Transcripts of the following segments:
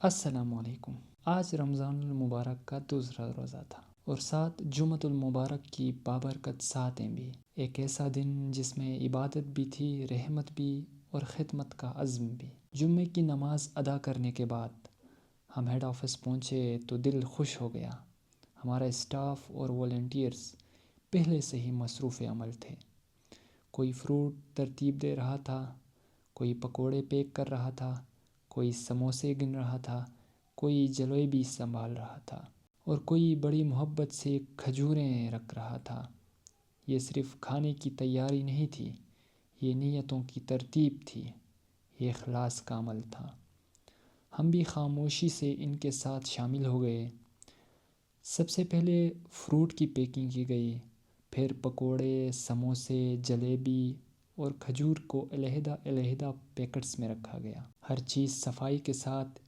السلام علیکم۔ آج رمضان المبارک کا دوسرا روزہ تھا اور ساتھ جمعۃ المبارک کی بابرکت ساتیں بھی۔ ایک ایسا دن جس میں عبادت بھی تھی، رحمت بھی اور خدمت کا عزم بھی۔ جمعے کی نماز ادا کرنے کے بعد ہم ہیڈ آفس پہنچے تو دل خوش ہو گیا۔ ہمارا اسٹاف اور والنٹیئرز پہلے سے ہی مصروف عمل تھے۔ کوئی فروٹ ترتیب دے رہا تھا، کوئی پکوڑے پیک کر رہا تھا، کوئی سموسے گن رہا تھا، کوئی جلیبی سنبھال رہا تھا اور کوئی بڑی محبت سے کھجوریں رکھ رہا تھا۔ یہ صرف کھانے کی تیاری نہیں تھی، یہ نیتوں کی ترتیب تھی، یہ اخلاص کا عمل تھا۔ ہم بھی خاموشی سے ان کے ساتھ شامل ہو گئے۔ سب سے پہلے فروٹ کی پیکنگ کی گئی، پھر پکوڑے، سموسے، جلیبی اور کھجور کو علیحدہ علیحدہ پیکٹس میں رکھا گیا۔ ہر چیز صفائی کے ساتھ،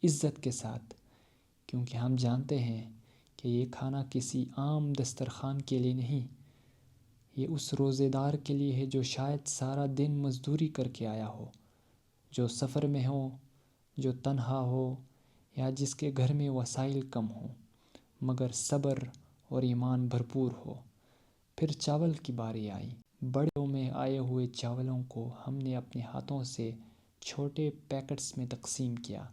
عزت کے ساتھ، کیونکہ ہم جانتے ہیں کہ یہ کھانا کسی عام دسترخوان کے لیے نہیں، یہ اس روزے دار کے لیے ہے جو شاید سارا دن مزدوری کر کے آیا ہو، جو سفر میں ہو، جو تنہا ہو یا جس کے گھر میں وسائل کم ہوں مگر صبر اور ایمان بھرپور ہو۔ پھر چاول کی باری آئی۔ بڑوں میں آئے ہوئے چاولوں کو ہم نے اپنے ہاتھوں سے چھوٹے پیکٹس میں تقسیم کیا۔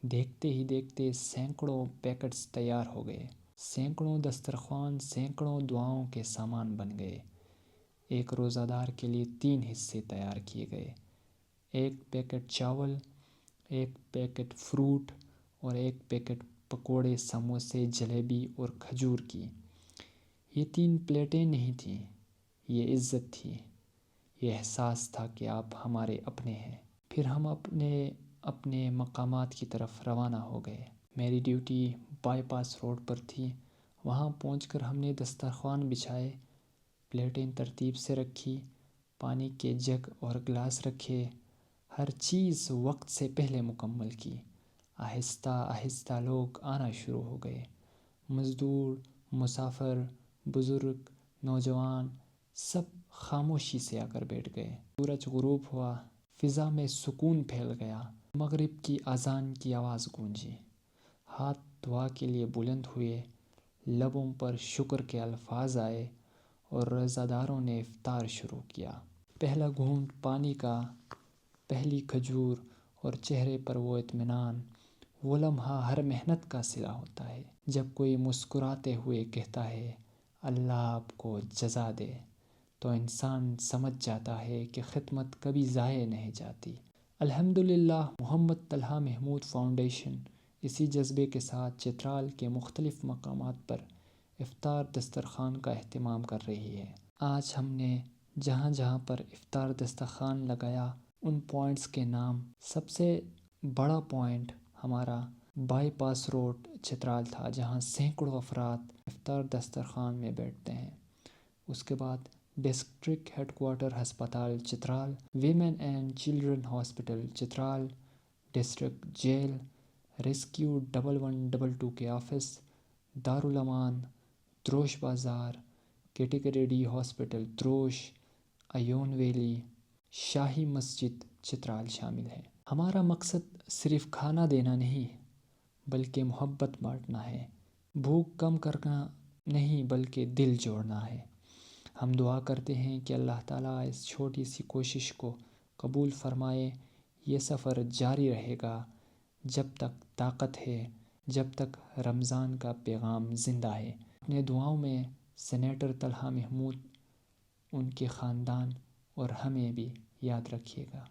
دیکھتے ہی دیکھتے سینکڑوں پیکٹس تیار ہو گئے، سینکڑوں دسترخوان، سینکڑوں دعاؤں کے سامان بن گئے۔ ایک روزہ دار کے لیے 3 حصے تیار کیے گئے، ایک پیکٹ چاول، ایک پیکٹ فروٹ اور ایک پیکٹ پکوڑے، سموسے، جلیبی اور کھجور کی۔ یہ 3 پلیٹیں نہیں تھیں، یہ عزت تھی، یہ احساس تھا کہ آپ ہمارے اپنے ہیں۔ پھر ہم اپنے اپنے مقامات کی طرف روانہ ہو گئے۔ میری ڈیوٹی بائی پاس روڈ پر تھی۔ وہاں پہنچ کر ہم نے دسترخوان بچھائے، پلیٹیں ترتیب سے رکھی، پانی کے جگ اور گلاس رکھے، ہر چیز وقت سے پہلے مکمل کی۔ آہستہ آہستہ لوگ آنا شروع ہو گئے، مزدور، مسافر، بزرگ، نوجوان، سب خاموشی سے آ کر بیٹھ گئے۔ سورج غروب ہوا، فضا میں سکون پھیل گیا۔ مغرب کی اذان کی آواز گونجی، ہاتھ دعا کے لیے بلند ہوئے، لبوں پر شکر کے الفاظ آئے اور روزہ داروں نے افطار شروع کیا۔ پہلا گھونٹ پانی کا، پہلی کھجور اور چہرے پر وہ اطمینان، وہ لمحہ ہر محنت کا صلہ ہوتا ہے۔ جب کوئی مسکراتے ہوئے کہتا ہے اللہ آپ کو جزا دے، تو انسان سمجھ جاتا ہے کہ خدمت کبھی ضائع نہیں جاتی۔ الحمدللہ محمد طلحہ محمود فاؤنڈیشن اسی جذبے کے ساتھ چترال کے مختلف مقامات پر افطار دسترخوان کا اہتمام کر رہی ہے۔ آج ہم نے جہاں جہاں پر افطار دسترخوان لگایا ان پوائنٹس کے نام، سب سے بڑا پوائنٹ ہمارا بائی پاس روڈ چترال تھا، جہاں سینکڑوں افراد افطار دسترخوان میں بیٹھتے ہیں۔ اس کے بعد ڈسٹرکٹ ہیڈ کوارٹر ہسپتال Chitral, women and children hospital Chitral, district jail, rescue 1122 کے آفس، دارالامان، دروش بازار، category D hospital Drosh, Ayun valley, شاہی مسجد چترال شامل ہیں۔ ہمارا مقصد صرف کھانا دینا نہیں بلکہ محبت بانٹنا ہے، بھوک کم کرنا نہیں بلکہ دل جوڑنا ہے۔ ہم دعا کرتے ہیں کہ اللہ تعالیٰ اس چھوٹی سی کوشش کو قبول فرمائے۔ یہ سفر جاری رہے گا جب تک طاقت ہے، جب تک رمضان کا پیغام زندہ ہے۔ اپنے دعاؤں میں سینیٹر طلحہ محمود، ان کے خاندان اور ہمیں بھی یاد رکھیے گا۔